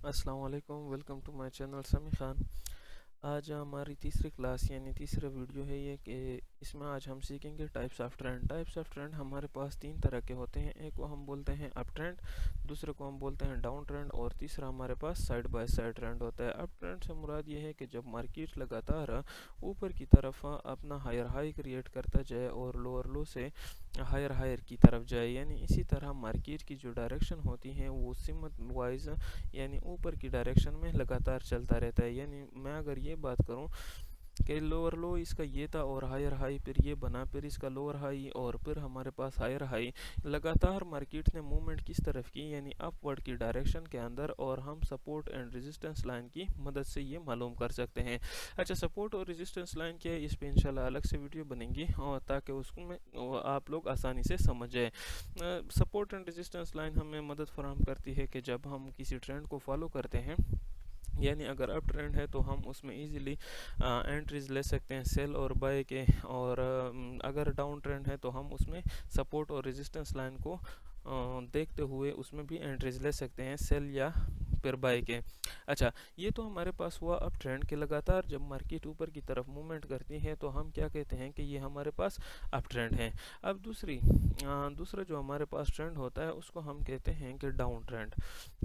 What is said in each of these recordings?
अस्सलाम वालेकुम, welcome to my channel समी खान। आज हमारी तीसरी क्लास यानी तीसरा वीडियो है ये कि इसमें आज हम सीखेंगे types of trend. Types of trend हमारे पास तीन तरह के होते हैं। एक को हम बोलते हैं अप ट्रेंड, दूसरे को हम बोलते हैं डाउन ट्रेंड और तीसरा हमारे पास साइड बाय साइड ट्रेंड होता है। अप ट्रेंड से मुराद ये है कि जब मार्केट लगातार ऊपर की तरफ अपना हायर हाई क्रिएट करता जाए और लोअर लो से हायर हायर की तरफ जाए, यानी इसी तरह मार्केट की जो डायरेक्शन होती है वो सिमत वाइज यानी ऊपर की डायरेक्शन में लगातार चलता रहता है। यानी मैं अगर ये बात करूं कि लोअर लो इसका ये था और हायर हाई फिर ये बना, फिर इसका लोअर हाई और फिर हमारे पास हायर हाई, लगातार मार्केट ने मूवमेंट किस तरफ की यानी अपवर्ड की डायरेक्शन के अंदर, और हम सपोर्ट एंड रेजिस्टेंस लाइन की मदद से ये मालूम कर सकते हैं। अच्छा, सपोर्ट और रेजिस्टेंस लाइन क्या है, इस पर इंशाल्लाह अलग से वीडियो बनेंगी और ताकि उसमें आप लोग आसानी से समझ जाए। सपोर्ट एंड रेजिस्टेंस लाइन हमें मदद फराहम करती है कि जब हम किसी ट्रेंड को फॉलो करते हैं, यानी अगर अप ट्रेंड है तो हम उसमें इजीली एंट्रीज ले सकते हैं सेल और बाय के, और अगर डाउन ट्रेंड है तो हम उसमें सपोर्ट और रेजिस्टेंस लाइन को देखते हुए उसमें भी एंट्रीज ले सकते हैं सेल या फिर बाय के। अच्छा, ये तो हमारे पास हुआ अप ट्रेंड के लगातार जब मार्केट ऊपर की तरफ मूवमेंट करती है तो हम क्या कहते हैं कि ये हमारे पास अप ट्रेंड है। अब दूसरा जो हमारे पास ट्रेंड होता है उसको हम कहते हैं कि डाउन ट्रेंड।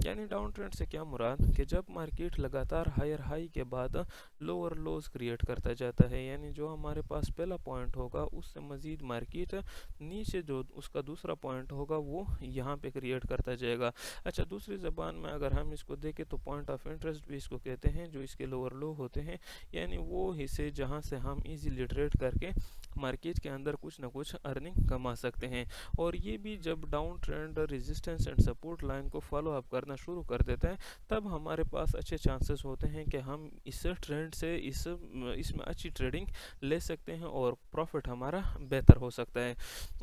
यानी डाउन ट्रेंड से क्या मुराद कि जब मार्केट लगातार हायर हाई के बाद लोअर लोज क्रिएट करता जाता है, यानी जो हमारे पास पहला पॉइंट होगा उससे मज़ीद मार्केट नीचे जो उसका दूसरा पॉइंट होगा वो यहाँ पे क्रिएट करता जाएगा। अच्छा, दूसरी ज़बान में अगर हम इसको देखें तो पॉइंट ऑफ इंटरेस्ट भी इसको कहते हैं, जो इसके लोअर लो होते हैं, यानी वो हिस्से जहाँ से हम इजीली ट्रेड करके मार्केट के अंदर कुछ ना कुछ अर्निंग कमा सकते हैं। और ये भी जब down trend resistance and support line को फॉलो अप करना शुरू कर देता है तब हमारे पास अच्छे चांसेस होते हैं कि हम इस ट्रेंड से इसमें अच्छी ट्रेडिंग ले सकते हैं और प्रॉफिट हमारा बेहतर हो सकता है।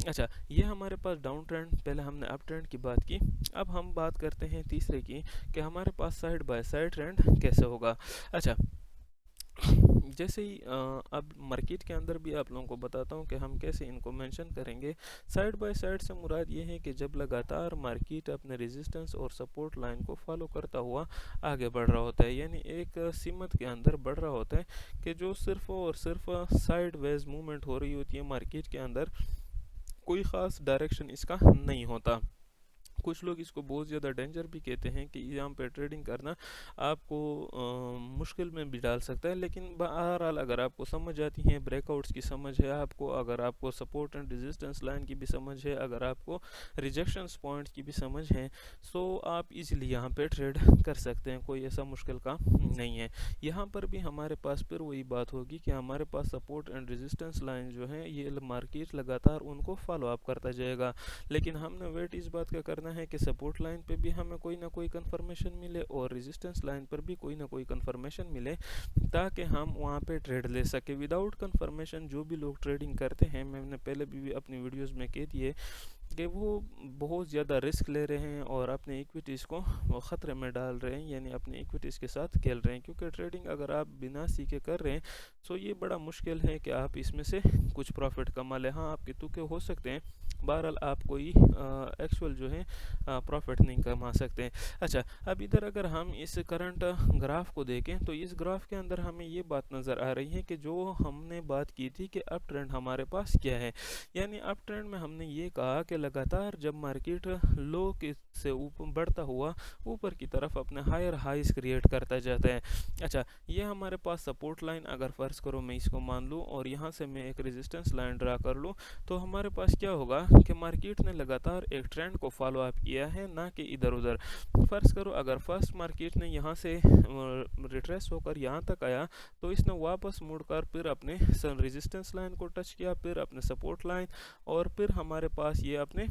अच्छा, ये हमारे पास डाउन ट्रेंड, पहले हमने अप ट्रेंड की बात की। अब हम बात करते हैं तीसरे की कि हमारे पास साइड बाय साइड ट्रेंड कैसे होगा। अच्छा, जैसे ही अब मार्केट के अंदर भी आप लोगों को बताता हूँ कि हम कैसे इनको मेंशन करेंगे। साइड बाय साइड से मुराद ये है कि जब लगातार मार्केट अपने रेजिस्टेंस और सपोर्ट लाइन को फॉलो करता हुआ आगे बढ़ रहा होता है, यानी एक सीमत के अंदर बढ़ रहा होता है कि जो सिर्फ और सिर्फ साइड वेज मूवमेंट हो रही होती है मार्केट के अंदर, कोई ख़ास डायरेक्शन इसका नहीं होता। कुछ लोग इसको बहुत ज़्यादा डेंजर भी कहते हैं कि यहाँ पे ट्रेडिंग करना आपको मुश्किल में भी डाल सकता है, लेकिन बहरहाल अगर आपको समझ आती है, ब्रेकआउट्स की समझ है आपको, अगर आपको सपोर्ट एंड रेजिस्टेंस लाइन की भी समझ है, अगर आपको रिजेक्शंस पॉइंट्स की भी समझ है, सो आप इजीली यहाँ पे ट्रेड कर सकते हैं, कोई ऐसा मुश्किल काम नहीं है। यहाँ पर भी हमारे पास फिर वही बात होगी कि हमारे पास सपोर्ट एंड रेजिस्टेंस लाइन जो है ये मार्केट लगातार उनको फॉलो अप करता जाएगा, लेकिन हमने वेट इस बात का करना है कि सपोर्ट लाइन पे भी हमें कोई ना कोई कंफर्मेशन मिले और रेजिस्टेंस लाइन पर भी कोई ना कोई कंफर्मेशन मिले ताकि हम वहाँ पे ट्रेड ले सके। विदाउट कंफर्मेशन जो भी लोग ट्रेडिंग करते हैं, मैंने पहले भी अपनी वीडियोस में कह दिए कि वो बहुत ज़्यादा रिस्क ले रहे हैं और अपने इक्विटीज़ को वो ख़तरे में डाल रहे हैं, यानी अपने इक्विटीज़ के साथ खेल रहे हैं, क्योंकि ट्रेडिंग अगर आप बिना सीखे कर रहे हैं तो ये बड़ा मुश्किल है कि आप इसमें से कुछ प्रॉफिट कमा लें। हाँ, आपके तुके हो सकते हैं, बहरहाल आप कोई एक्चुअल जो है प्रॉफिट नहीं कमा सकते। अच्छा, अब इधर अगर हम इस करंट ग्राफ को देखें तो इस ग्राफ के अंदर हमें ये बात नज़र आ रही है कि जो हमने बात की थी कि अप ट्रेंड हमारे पास क्या है, यानी अप ट्रेंड में हमने ये कहा कि लगातार जब मार्केट लो के से ऊपर बढ़ता हुआ ऊपर की तरफ अपने हायर हाइज क्रिएट करता जाता है। अच्छा, ये हमारे पास सपोर्ट लाइन, अगर फ़र्ज़ करो मैं इसको मान लूँ और यहाँ से मैं एक रेजिस्टेंस लाइन ड्रा कर लूँ, तो हमारे पास क्या होगा कि मार्केट ने लगातार एक ट्रेंड को फॉलो अप किया है, ना कि इधर उधर। फ़र्ज़ करो अगर फर्स्ट मार्केट ने यहाँ से रिट्रेस होकर यहाँ तक आया तो इसने वापस मुड़कर फिर अपने रेजिस्टेंस लाइन को टच किया, फिर अपने सपोर्ट लाइन, और फिर हमारे पास ये अपने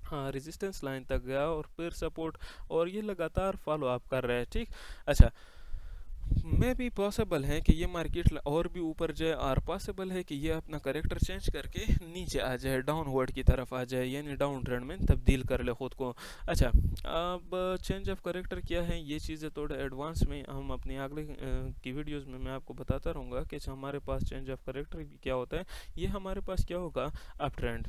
हाँ रेजिस्टेंस लाइन तक गया और फिर सपोर्ट, और ये लगातार फॉलो अप कर रहा है। ठीक। अच्छा, में भी पॉसिबल है कि ये मार्केट और भी ऊपर जाए, और पॉसिबल है कि ये अपना करेक्टर चेंज करके नीचे आ जाए, डाउनवर्ड की तरफ आ जाए, यानी डाउन ट्रेंड में तब्दील कर ले ख़ुद को। अच्छा, अब चेंज ऑफ करेक्टर क्या है, ये चीज़ें थोड़ा एडवांस में हम अपनी अगले की वीडियोस में मैं आपको बताता रहूँगा कि हमारे पास चेंज ऑफ करेक्टर क्या होता है। ये हमारे पास क्या होगा, अप ट्रेंड।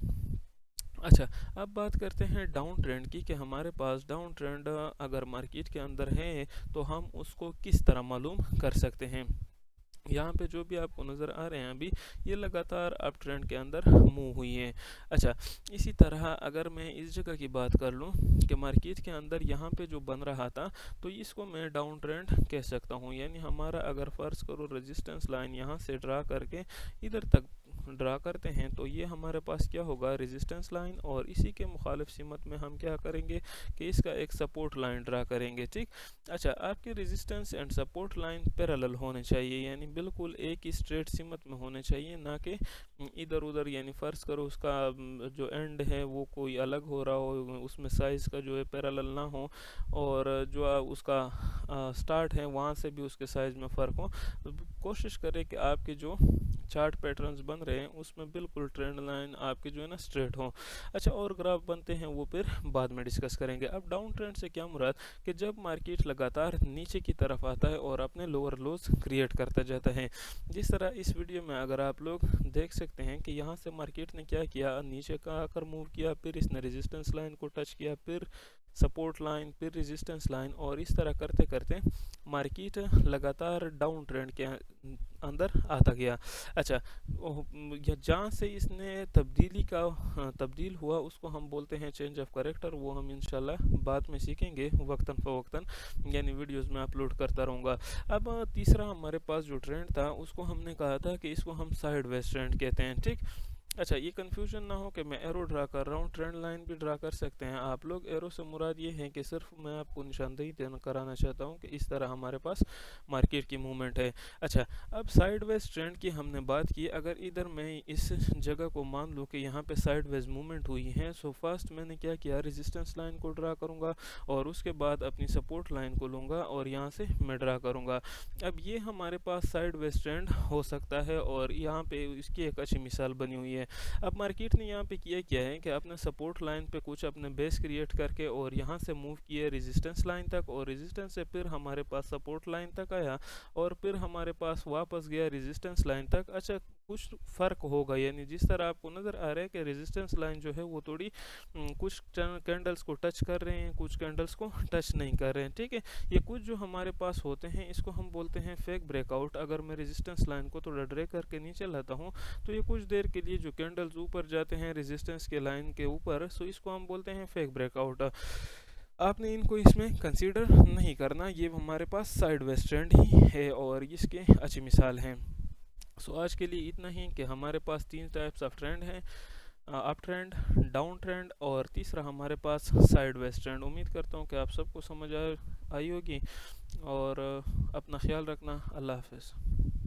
अच्छा, अब बात करते हैं डाउन ट्रेंड की कि हमारे पास डाउन ट्रेंड अगर मार्केट के अंदर है तो हम उसको किस तरह मालूम कर सकते हैं। यहाँ पे जो भी आपको नज़र आ रहे हैं अभी, ये लगातार अप ट्रेंड के अंदर मूव हुई है। अच्छा, इसी तरह अगर मैं इस जगह की बात कर लूँ कि मार्केट के अंदर यहाँ पे जो बन रहा था, तो इसको मैं डाउन ट्रेंड कह सकता हूँ। यानी हमारा अगर फ़र्ज़ करो रेजिस्टेंस लाइन यहाँ से ड्रा करके इधर तक ड्रा करते हैं, तो ये हमारे पास क्या होगा, रेजिस्टेंस लाइन, और इसी के मुखालिफ सिमत में हम क्या करेंगे कि इसका एक सपोर्ट लाइन ड्रा करेंगे। ठीक। अच्छा, आपके resistance and support line parallel होने चाहिए, यानी बिल्कुल एक ही स्ट्रेट सिमत में होने चाहिए, ना कि इधर उधर। यानी फ़र्ज़ करो उसका जो एंड है वो कोई अलग हो रहा हो, उसमें साइज़ का जो है पैरेलल ना हो, और जो उसका स्टार्ट है वहाँ से भी उसके साइज़ में फ़र्क हो। तो कोशिश करें कि आपके जो चार्ट पैटर्न्स बन रहे हैं उसमें बिल्कुल ट्रेंड लाइन आपके जो है ना स्ट्रेट हो। अच्छा, और ग्राफ बनते हैं वो फिर बाद में डिस्कस करेंगे। अब डाउन ट्रेंड से क्या मुराद कि जब मार्केट लगातार नीचे की तरफ आता है और अपने लोअर लोज क्रिएट करता जाता है। जिस तरह इस वीडियो में अगर आप लोग देख सकते हैं कि यहाँ से मार्केट ने क्या किया, नीचे का आकर मूव किया, फिर इसने रेजिस्टेंस लाइन को टच किया, फिर सपोर्ट लाइन, फिर रेजिस्टेंस लाइन, और इस तरह करते करते मार्केट लगातार डाउन ट्रेंड के अंदर आता गया। अच्छा, जहाँ से इसने तब्दील हुआ उसको हम बोलते हैं चेंज ऑफ करेक्टर। वो हम इंशाल्लाह बाद में सीखेंगे वक्तन फ़वक्तन, यानी वीडियोस में अपलोड करता रहूँगा। अब तीसरा हमारे पास जो ट्रेंड था उसको हमने कहा था कि इसको हम साइड वेज ट्रेंड कहते हैं। ठीक। अच्छा, ये कन्फ्यूजन ना हो कि मैं एरो ड्रा कर रहा हूँ, ट्रेंड लाइन भी ड्रा कर सकते हैं आप लोग। एरो से मुराद ये है कि सिर्फ मैं आपको निशानदेही कराना चाहता हूँ कि इस तरह हमारे पास मार्केट की मूवमेंट है। अच्छा, अब साइड वेज ट्रेंड की हमने बात की। अगर इधर मैं इस जगह को मान लूँ कि यहाँ पे साइड वेज मूवमेंट हुई है, सो फर्स्ट मैंने क्या किया, रेजिस्टेंस लाइन को ड्रा करूँगा और उसके बाद अपनी सपोर्ट लाइन को लूँगा और यहाँ से मैं ड्रा करूँगा। अब ये हमारे पास साइड वेज ट्रेंड हो सकता है और यहाँ पे इसकी एक अच्छी मिसाल बनी हुई है। अब मार्केट ने यहाँ पे किया क्या है कि अपने सपोर्ट लाइन पे कुछ अपने बेस क्रिएट करके और यहाँ से मूव किए रेजिस्टेंस लाइन तक, और रेजिस्टेंस से फिर हमारे पास सपोर्ट लाइन तक आया, और फिर हमारे पास वापस गया रेजिस्टेंस लाइन तक। अच्छा, कुछ फ़र्क होगा, यानी जिस तरह आपको नज़र आ रहा है कि रेजिस्टेंस लाइन जो है वो थोड़ी कुछ कैंडल्स को टच कर रहे हैं, कुछ कैंडल्स को टच नहीं कर रहे हैं। ठीक है, ये कुछ जो हमारे पास होते हैं इसको हम बोलते हैं फेक ब्रेकआउट। अगर मैं रेजिस्टेंस लाइन को थोड़ा ड्रैग करके नीचे लाता हूँ तो ये कुछ देर के लिए जो कैंडल्स ऊपर जाते हैं रेजिस्टेंस के लाइन के ऊपर, सो इसको हम बोलते हैं फेक ब्रेकआउट। आपने इनको इसमें कंसीडर नहीं करना, ये हमारे पास साइड वेज ट्रेंड ही है और इसके अच्छी मिसाल हैं। सो आज के लिए इतना ही कि हमारे पास तीन टाइप्स ऑफ ट्रेंड हैं, अप ट्रेंड, डाउन ट्रेंड, और तीसरा हमारे पास साइड वेज ट्रेंड। उम्मीद करता हूँ कि आप सबको समझ आई होगी, और अपना ख्याल रखना। अल्लाह हाफ़िज़।